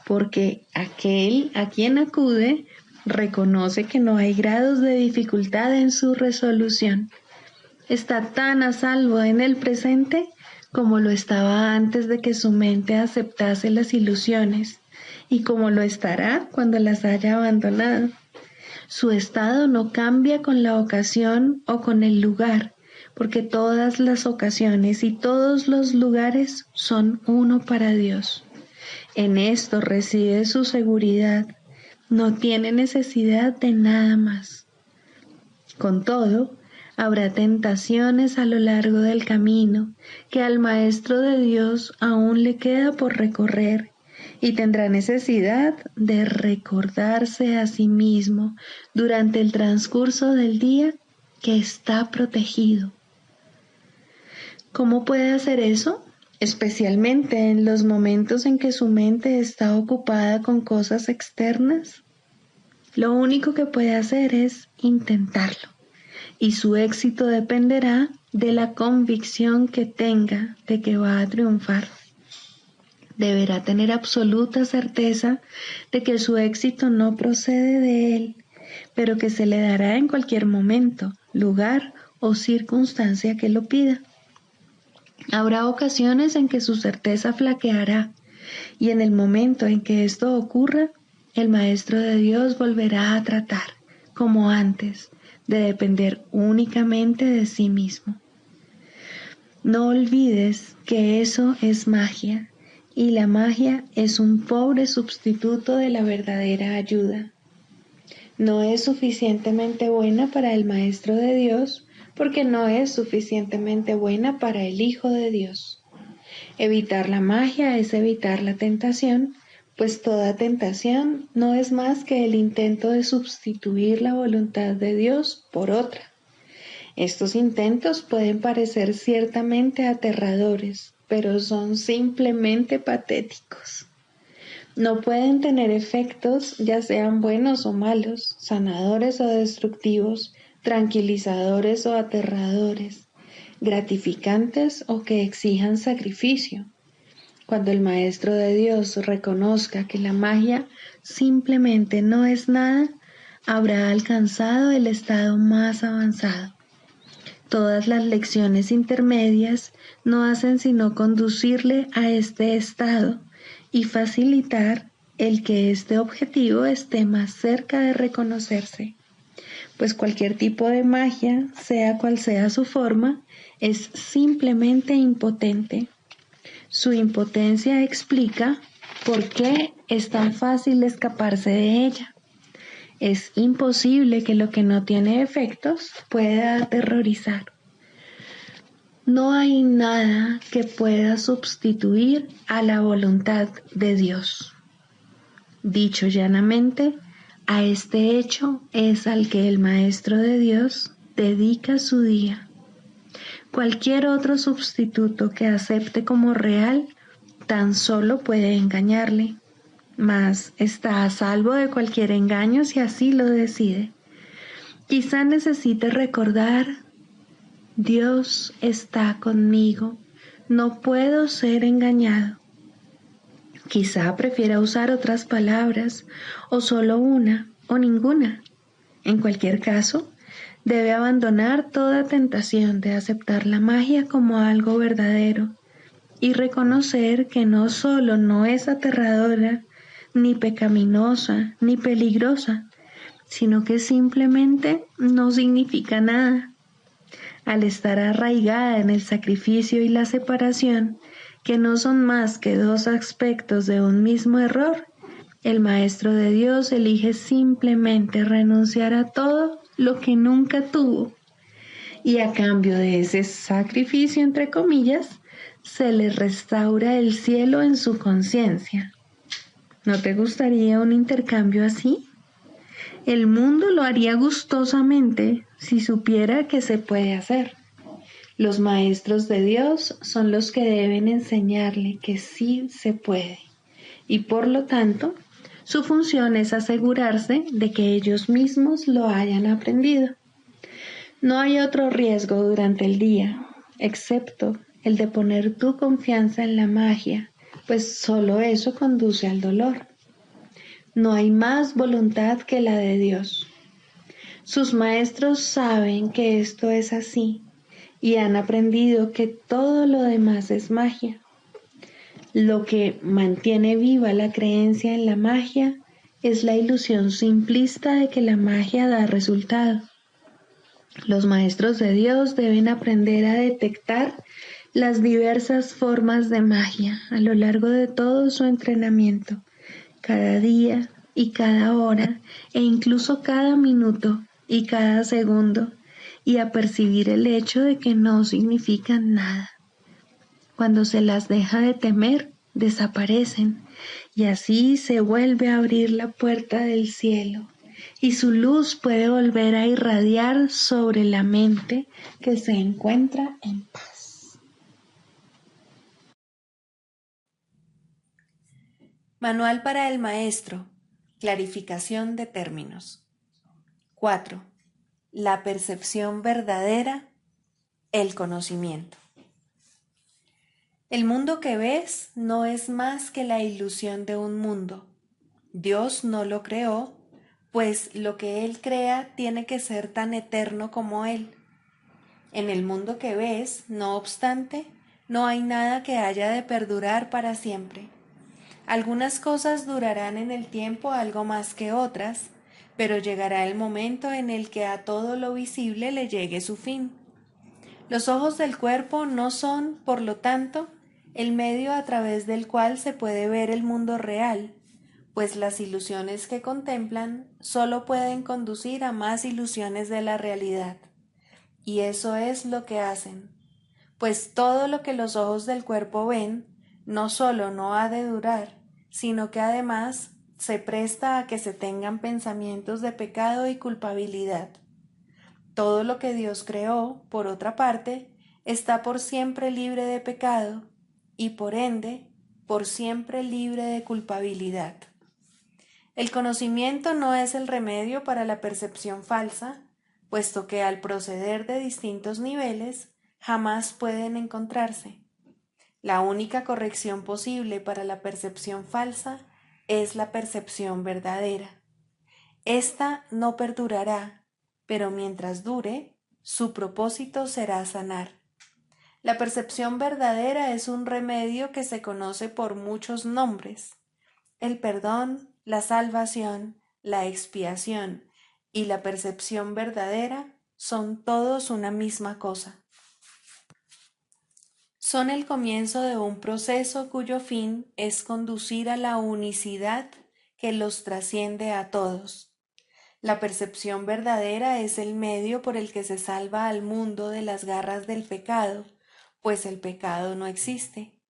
porque aquel a quien acude reconoce que no hay grados de dificultad en su resolución. Está tan a salvo en el presente como lo estaba antes de que su mente aceptase las ilusiones, y como lo estará cuando las haya abandonado. Su estado no cambia con la ocasión o con el lugar, porque todas las ocasiones y todos los lugares son uno para Dios. En esto reside su seguridad. No tiene necesidad de nada más. Con todo, habrá tentaciones a lo largo del camino que al Maestro de Dios aún le queda por recorrer, y tendrá necesidad de recordarse a sí mismo durante el transcurso del día que está protegido. ¿Cómo puede hacer eso? Especialmente en los momentos en que su mente está ocupada con cosas externas. Lo único que puede hacer es intentarlo, y su éxito dependerá de la convicción que tenga de que va a triunfar. Deberá tener absoluta certeza de que su éxito no procede de él, pero que se le dará en cualquier momento, lugar o circunstancia que lo pida. Habrá ocasiones en que su certeza flaqueará, y en el momento en que esto ocurra, el Maestro de Dios volverá a tratar, como antes, de depender únicamente de sí mismo. No olvides que eso es magia, y la magia es un pobre sustituto de la verdadera ayuda. No es suficientemente buena para el Maestro de Dios, porque no es suficientemente buena para el Hijo de Dios. Evitar la magia es evitar la tentación, pues toda tentación no es más que el intento de sustituir la voluntad de Dios por otra. Estos intentos pueden parecer ciertamente aterradores, pero son simplemente patéticos. No pueden tener efectos, ya sean buenos o malos, sanadores o destructivos, tranquilizadores o aterradores, gratificantes o que exijan sacrificio. Cuando el Maestro de Dios reconozca que la magia simplemente no es nada, habrá alcanzado el estado más avanzado. Todas las lecciones intermedias no hacen sino conducirle a este estado y facilitar el que este objetivo esté más cerca de reconocerse, pues cualquier tipo de magia, sea cual sea su forma, es simplemente impotente. Su impotencia explica por qué es tan fácil escaparse de ella. Es imposible que lo que no tiene efectos pueda aterrorizar. No hay nada que pueda sustituir a la voluntad de Dios. Dicho llanamente, a este hecho es al que el Maestro de Dios dedica su día. Cualquier otro sustituto que acepte como real tan solo puede engañarle, mas está a salvo de cualquier engaño si así lo decide. Quizá necesite recordar: Dios está conmigo, no puedo ser engañado. Quizá prefiera usar otras palabras, o solo una, o ninguna. En cualquier caso, debe abandonar toda tentación de aceptar la magia como algo verdadero y reconocer que no solo no es aterradora, ni pecaminosa, ni peligrosa, sino que simplemente no significa nada. Al estar arraigada en el sacrificio y la separación, que no son más que dos aspectos de un mismo error, el Maestro de Dios elige simplemente renunciar a todo lo que nunca tuvo, y a cambio de ese sacrificio, entre comillas, se le restaura el cielo en su conciencia. ¿No te gustaría un intercambio así? El mundo lo haría gustosamente si supiera que se puede hacer. Los maestros de Dios son los que deben enseñarle que sí se puede, y por lo tanto, su función es asegurarse de que ellos mismos lo hayan aprendido. No hay otro riesgo durante el día, excepto el de poner tu confianza en la magia, pues solo eso conduce al dolor. No hay más voluntad que la de Dios. Sus maestros saben que esto es así y han aprendido que todo lo demás es magia. Lo que mantiene viva la creencia en la magia es la ilusión simplista de que la magia da resultado. Los maestros de Dios deben aprender a detectar las diversas formas de magia a lo largo de todo su entrenamiento, cada día y cada hora, e incluso cada minuto y cada segundo, y a percibir el hecho de que no significan nada. Cuando se las deja de temer, desaparecen, y así se vuelve a abrir la puerta del cielo, y su luz puede volver a irradiar sobre la mente que se encuentra en paz. Manual para el maestro. Clarificación de términos. 4. La percepción verdadera, el conocimiento. El mundo que ves no es más que la ilusión de un mundo. Dios no lo creó, pues lo que Él crea tiene que ser tan eterno como Él. En el mundo que ves, no obstante, no hay nada que haya de perdurar para siempre. Algunas cosas durarán en el tiempo algo más que otras, pero llegará el momento en el que a todo lo visible le llegue su fin. Los ojos del cuerpo no son, por lo tanto, el medio a través del cual se puede ver el mundo real, pues las ilusiones que contemplan solo pueden conducir a más ilusiones de la realidad. Y eso es lo que hacen, pues todo lo que los ojos del cuerpo ven no solo no ha de durar, sino que además se presta a que se tengan pensamientos de pecado y culpabilidad. Todo lo que Dios creó, por otra parte, está por siempre libre de pecado y por ende, por siempre libre de culpabilidad. El conocimiento no es el remedio para la percepción falsa, puesto que al proceder de distintos niveles jamás pueden encontrarse. La única corrección posible para la percepción falsa es la percepción verdadera. Esta no perdurará, pero mientras dure, su propósito será sanar. La percepción verdadera es un remedio que se conoce por muchos nombres: el perdón, la salvación, la expiación y la percepción verdadera son todos una misma cosa. son el comienzo de un proceso cuyo fin es conducir a la unicidad que los trasciende a todos. La percepción verdadera es el medio por el que se salva al mundo de las garras del pecado, pues el pecado no existe.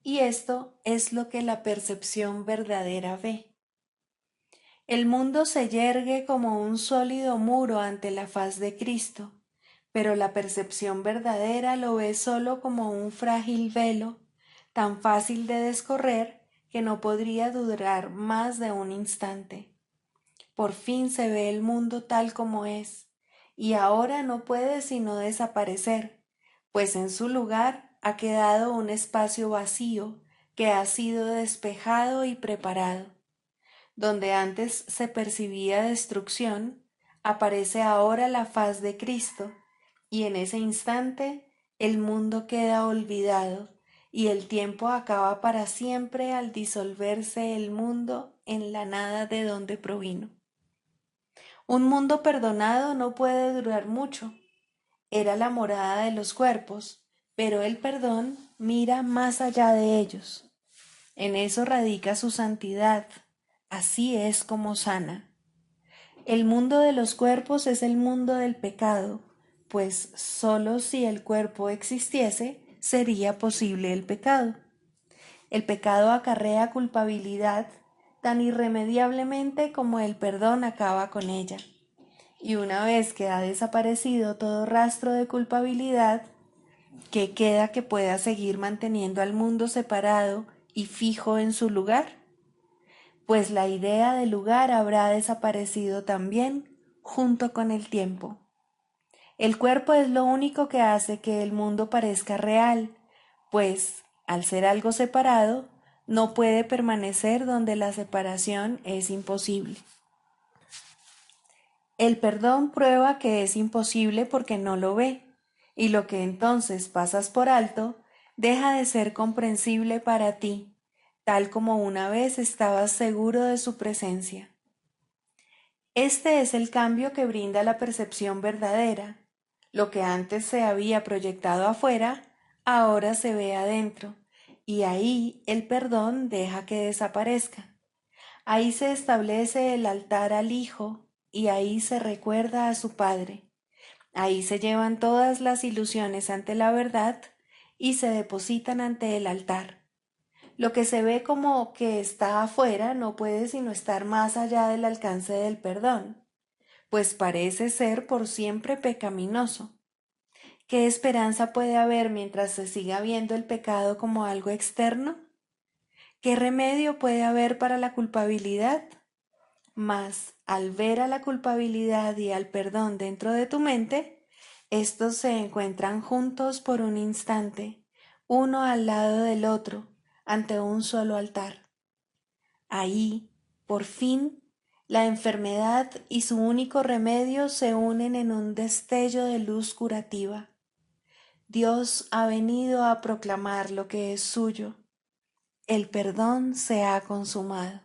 Y esto es lo que la percepción verdadera ve. El mundo se yergue como un sólido muro ante la faz de Cristo, pero la percepción verdadera lo ve solo como un frágil velo, tan fácil de descorrer que no podría durar más de un instante. Por fin se ve el mundo tal como es, y ahora no puede sino desaparecer, pues en su lugar ha quedado un espacio vacío que ha sido despejado y preparado. Donde antes se percibía destrucción, aparece ahora la faz de Cristo, y en ese instante el mundo queda olvidado, y el tiempo acaba para siempre al disolverse el mundo en la nada de donde provino. Un mundo perdonado no puede durar mucho. Era la morada de los cuerpos, pero el perdón mira más allá de ellos. En eso radica su santidad. Así es como sana. El mundo de los cuerpos es el mundo del pecado, pues sólo si el cuerpo existiese sería posible el pecado. El pecado acarrea culpabilidad tan irremediablemente como el perdón acaba con ella. Y una vez que ha desaparecido todo rastro de culpabilidad, ¿qué queda que pueda seguir manteniendo al mundo separado y fijo en su lugar? Pues la idea de lugar habrá desaparecido también junto con el tiempo. El cuerpo es lo único que hace que el mundo parezca real, pues, al ser algo separado, no puede permanecer donde la separación es imposible. El perdón prueba que es imposible porque no lo ve, y lo que entonces pasas por alto deja de ser comprensible para ti, tal como una vez estabas seguro de su presencia. Este es el cambio que brinda la percepción verdadera. Lo que antes se había proyectado afuera, ahora se ve adentro, y ahí el perdón deja que desaparezca. Ahí se establece el altar al Hijo, y ahí se recuerda a su Padre. Ahí se llevan todas las ilusiones ante la verdad y se depositan ante el altar. Lo que se ve como que está afuera no puede sino estar más allá del alcance del perdón, pues parece ser por siempre pecaminoso. ¿Qué esperanza puede haber mientras se siga viendo el pecado como algo externo? ¿Qué remedio puede haber para la culpabilidad? Mas, al ver a la culpabilidad y al perdón dentro de tu mente, estos se encuentran juntos por un instante, uno al lado del otro, ante un solo altar. Ahí, por fin, la enfermedad y su único remedio se unen en un destello de luz curativa. Dios ha venido a proclamar lo que es suyo. El perdón se ha consumado.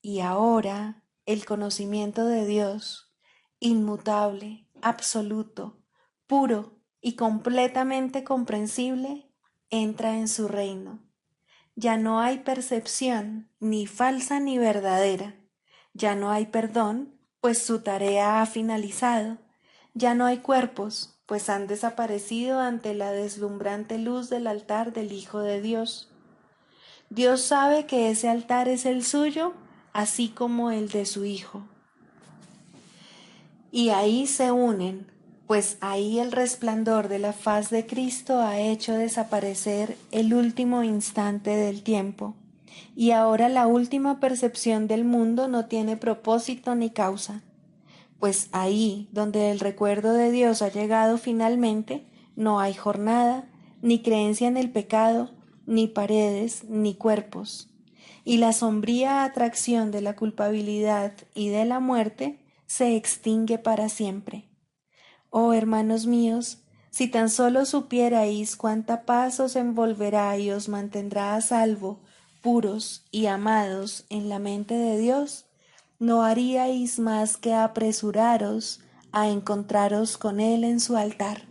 Y ahora el conocimiento de Dios, inmutable, absoluto, puro y completamente comprensible, entra en su reino. Ya no hay percepción, ni falsa ni verdadera. Ya no hay perdón, pues su tarea ha finalizado. Ya no hay cuerpos, pues han desaparecido ante la deslumbrante luz del altar del Hijo de Dios. Dios sabe que ese altar es el suyo, así como el de su Hijo. Y ahí se unen, pues ahí el resplandor de la faz de Cristo ha hecho desaparecer el último instante del tiempo, y ahora la última percepción del mundo no tiene propósito ni causa, pues ahí donde el recuerdo de Dios ha llegado finalmente, no hay jornada, ni creencia en el pecado, ni paredes, ni cuerpos. Y la sombría atracción de la culpabilidad y de la muerte se extingue para siempre. Oh hermanos míos, si tan solo supierais cuánta paz os envolverá y os mantendrá a salvo, puros y amados en la mente de Dios, no haríais más que apresuraros a encontraros con Él en su altar.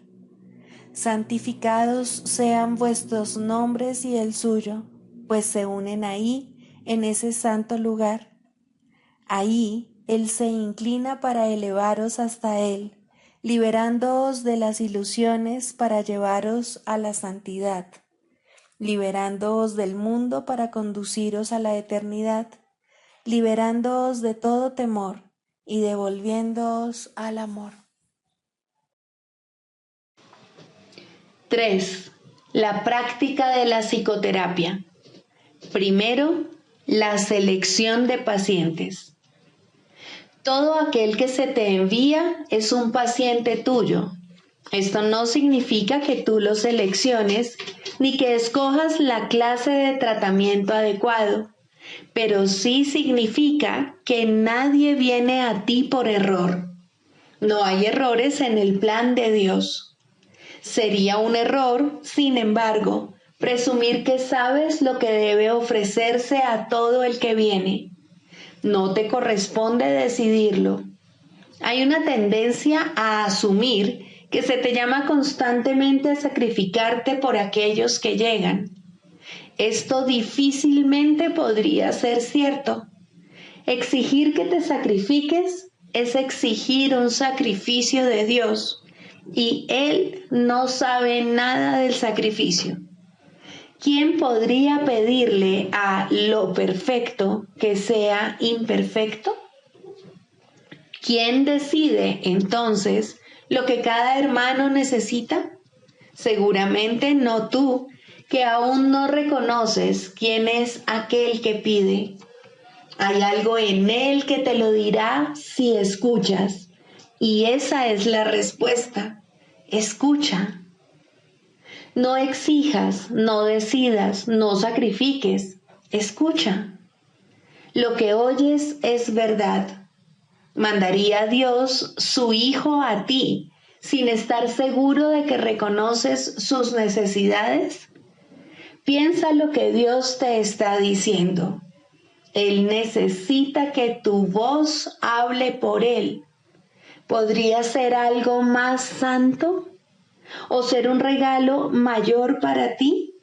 Santificados sean vuestros nombres y el suyo, pues se unen ahí, en ese santo lugar. Ahí Él se inclina para elevaros hasta Él, liberándoos de las ilusiones para llevaros a la santidad, liberándoos del mundo para conduciros a la eternidad, liberándoos de todo temor y devolviéndoos al amor. 3. La práctica de la psicoterapia. Primero, la selección de pacientes. Todo aquel que se te envía es un paciente tuyo. Esto no significa que tú lo selecciones ni que escojas la clase de tratamiento adecuado, pero sí significa que nadie viene a ti por error. No hay errores en el plan de Dios. Sería un error, sin embargo, presumir que sabes lo que debe ofrecerse a todo el que viene. No te corresponde decidirlo. Hay una tendencia a asumir que se te llama constantemente a sacrificarte por aquellos que llegan. Esto difícilmente podría ser cierto. Exigir que te sacrifiques es exigir un sacrificio de Dios, y Él no sabe nada del sacrificio. ¿Quién podría pedirle a lo perfecto que sea imperfecto? ¿Quién decide entonces lo que cada hermano necesita? Seguramente no tú, que aún no reconoces quién es aquel que pide. Hay algo en él que te lo dirá si escuchas, y esa es la respuesta. Escucha. No exijas, no decidas, no sacrifiques. Escucha. Lo que oyes es verdad. ¿Mandaría Dios su Hijo a ti sin estar seguro de que reconoces sus necesidades? Piensa lo que Dios te está diciendo. Él necesita que tu voz hable por Él. ¿Podría ser algo más santo? ¿O ser un regalo mayor para ti?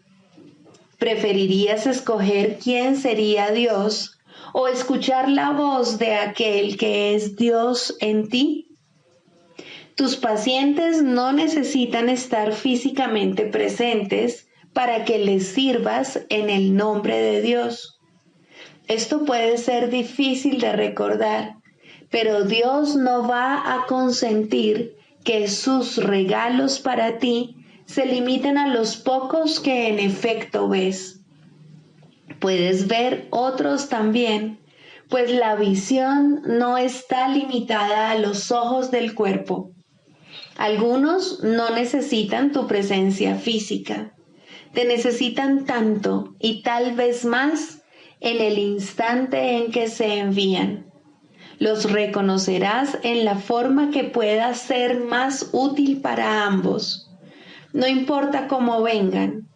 ¿Preferirías escoger quién sería Dios o escuchar la voz de aquel que es Dios en ti? Tus pacientes no necesitan estar físicamente presentes para que les sirvas en el nombre de Dios. Esto puede ser difícil de recordar, pero Dios no va a consentir que sus regalos para ti se limiten a los pocos que en efecto ves. Puedes ver otros también, pues la visión no está limitada a los ojos del cuerpo. Algunos no necesitan tu presencia física. Te necesitan tanto y tal vez más en el instante en que se envían. Los reconocerás en la forma que pueda ser más útil para ambos. No importa cómo vengan,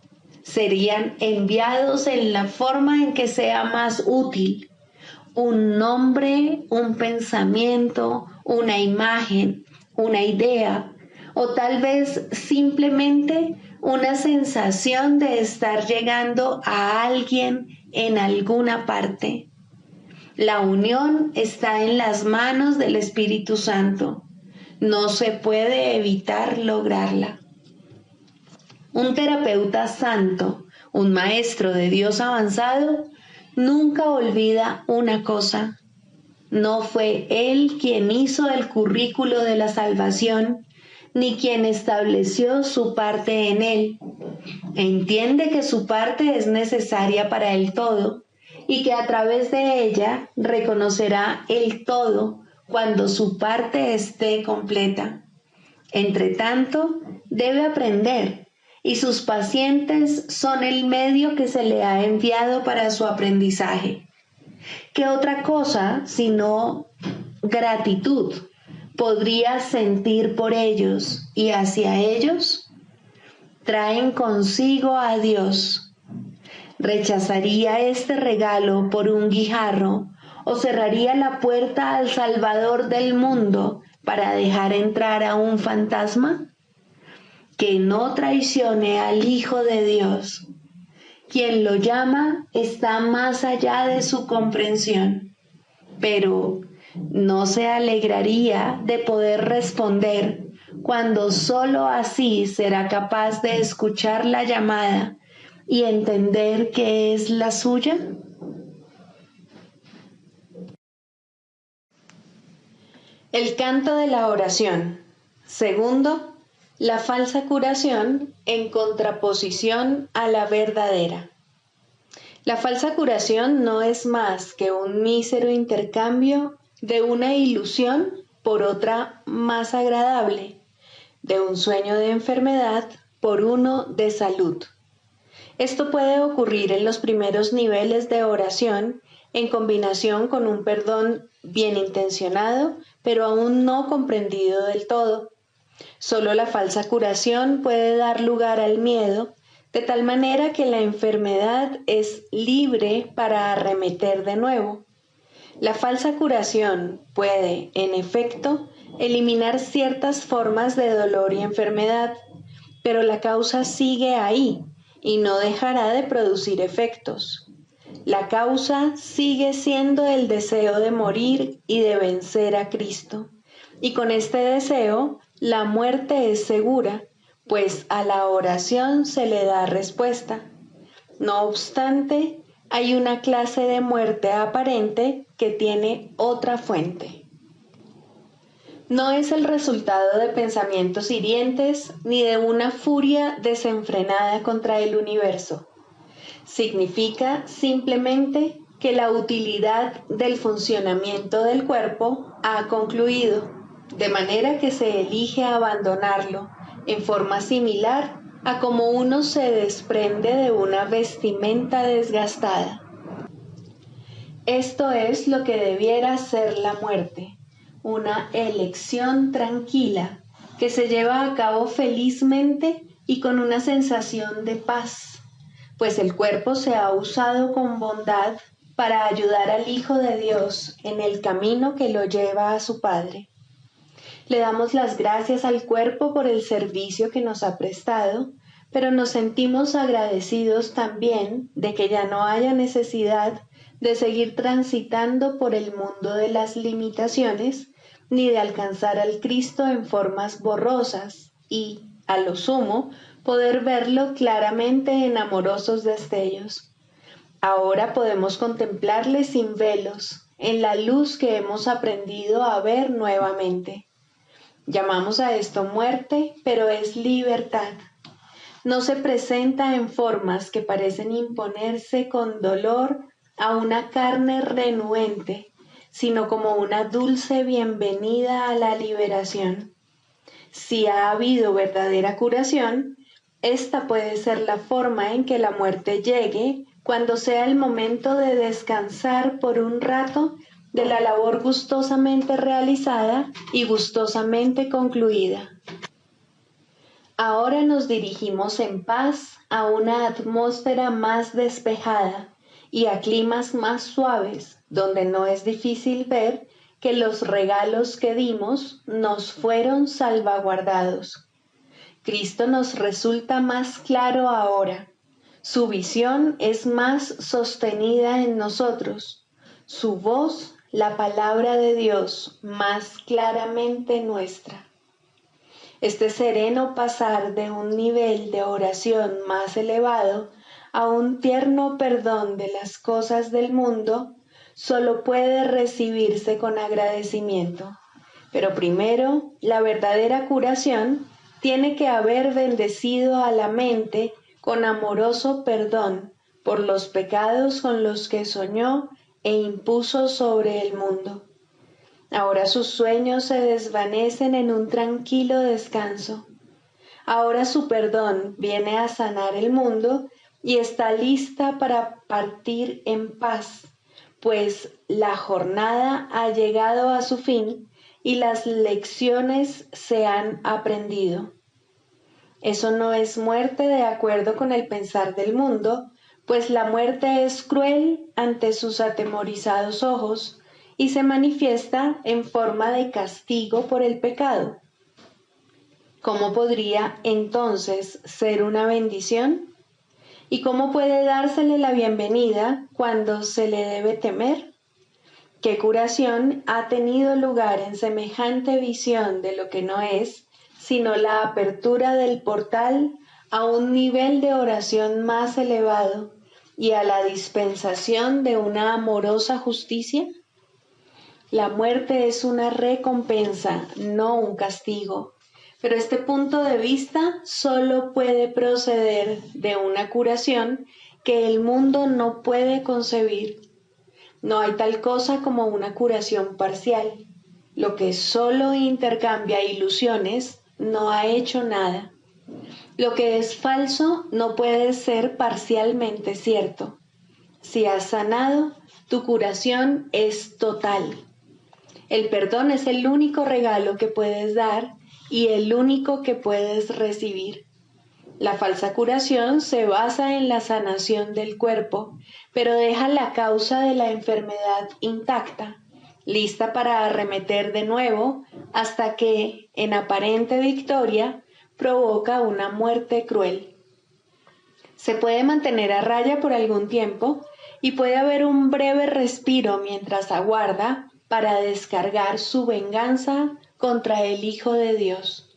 serían enviados en la forma en que sea más útil. Un nombre, un pensamiento, una imagen, una idea, o tal vez simplemente una sensación de estar llegando a alguien en alguna parte. La unión está en las manos del Espíritu Santo. No se puede evitar lograrla. Un terapeuta santo, un maestro de Dios avanzado, nunca olvida una cosa. No fue él quien hizo el currículo de la salvación, ni quien estableció su parte en él. Entiende que su parte es necesaria para el todo, y que a través de ella reconocerá el todo cuando su parte esté completa. Entre tanto, debe aprender, y sus pacientes son el medio que se le ha enviado para su aprendizaje. ¿Qué otra cosa sino gratitud podría sentir por ellos y hacia ellos? Traen consigo a Dios. ¿Rechazaría este regalo por un guijarro o cerraría la puerta al Salvador del mundo para dejar entrar a un fantasma? que no traicione al Hijo de Dios. Quien lo llama está más allá de su comprensión, pero no se alegraría de poder responder cuando sólo así será capaz de escuchar la llamada y entender que es la suya. El canto de la oración. Segundo, la falsa curación en contraposición a la verdadera. La falsa curación no es más que un mísero intercambio de una ilusión por otra más agradable, de un sueño de enfermedad por uno de salud. Esto puede ocurrir en los primeros niveles de oración en combinación con un perdón bien intencionado, pero aún no comprendido del todo. Solo la falsa curación puede dar lugar al miedo, de tal manera que la enfermedad es libre para arremeter de nuevo. La falsa curación puede, en efecto, eliminar ciertas formas de dolor y enfermedad, pero la causa sigue ahí y no dejará de producir efectos. La causa sigue siendo el deseo de morir y de vencer a Cristo. Y con este deseo, la muerte es segura, pues a la oración se le da respuesta. No obstante, hay una clase de muerte aparente que tiene otra fuente. No es el resultado de pensamientos hirientes ni de una furia desenfrenada contra el universo. Significa simplemente que la utilidad del funcionamiento del cuerpo ha concluido, de manera que se elige abandonarlo en forma similar a como uno se desprende de una vestimenta desgastada. Esto es lo que debiera ser la muerte, una elección tranquila que se lleva a cabo felizmente y con una sensación de paz, pues el cuerpo se ha usado con bondad para ayudar al Hijo de Dios en el camino que lo lleva a su Padre. Le damos las gracias al cuerpo por el servicio que nos ha prestado, pero nos sentimos agradecidos también de que ya no haya necesidad de seguir transitando por el mundo de las limitaciones, ni de alcanzar al Cristo en formas borrosas y, a lo sumo, poder verlo claramente en amorosos destellos. Ahora podemos contemplarle sin velos, en la luz que hemos aprendido a ver nuevamente. Llamamos a esto muerte, pero es libertad. No se presenta en formas que parecen imponerse con dolor a una carne renuente, sino como una dulce bienvenida a la liberación. Si ha habido verdadera curación, esta puede ser la forma en que la muerte llegue cuando sea el momento de descansar por un rato de la labor gustosamente realizada y gustosamente concluida. Ahora nos dirigimos en paz a una atmósfera más despejada y a climas más suaves, donde no es difícil ver que los regalos que dimos nos fueron salvaguardados. Cristo nos resulta más claro ahora. Su visión es más sostenida en nosotros. Su voz, la palabra de Dios, más claramente nuestra. Este sereno pasar de un nivel de oración más elevado a un tierno perdón de las cosas del mundo solo puede recibirse con agradecimiento. Pero primero, la verdadera curación tiene que haber bendecido a la mente con amoroso perdón por los pecados con los que soñó e impuso sobre el mundo. Ahora sus sueños se desvanecen en un tranquilo descanso. Ahora su perdón viene a sanar el mundo y está lista para partir en paz, pues la jornada ha llegado a su fin y las lecciones se han aprendido. Eso no es muerte de acuerdo con el pensar del mundo, pues la muerte es cruel ante sus atemorizados ojos y se manifiesta en forma de castigo por el pecado. ¿Cómo podría entonces ser una bendición? ¿Y cómo puede dársele la bienvenida cuando se le debe temer? ¿Qué curación ha tenido lugar en semejante visión de lo que no es, sino la apertura del portal a un nivel de oración más elevado y a la dispensación de una amorosa justicia? La muerte es una recompensa, no un castigo, pero este punto de vista solo puede proceder de una curación que el mundo no puede concebir. No hay tal cosa como una curación parcial. Lo que solo intercambia ilusiones no ha hecho nada. Lo que es falso no puede ser parcialmente cierto. Si has sanado, tu curación es total. El perdón es el único regalo que puedes dar y el único que puedes recibir. La falsa curación se basa en la sanación del cuerpo, pero deja la causa de la enfermedad intacta, lista para arremeter de nuevo hasta que, en aparente victoria, provoca una muerte cruel. Se puede mantener a raya por algún tiempo y puede haber un breve respiro mientras aguarda para descargar su venganza contra el Hijo de Dios.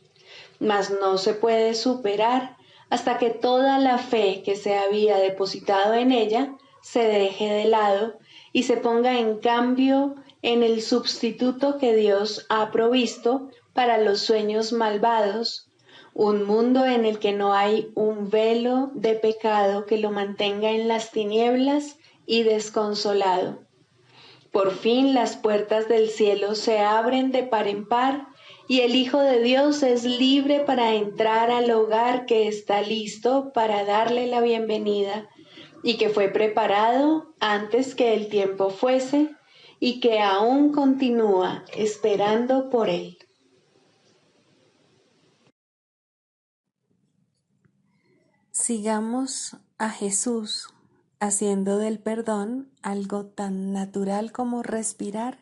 Mas no se puede superar hasta que toda la fe que se había depositado en ella se deje de lado y se ponga en cambio en el sustituto que Dios ha provisto para los sueños malvados, un mundo en el que no hay un velo de pecado que lo mantenga en las tinieblas y desconsolado. Por fin las puertas del cielo se abren de par en par y el Hijo de Dios es libre para entrar al hogar que está listo para darle la bienvenida y que fue preparado antes que el tiempo fuese y que aún continúa esperando por él. Sigamos a Jesús haciendo del perdón algo tan natural como respirar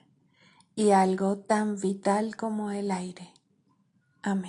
y algo tan vital como el aire. Amén.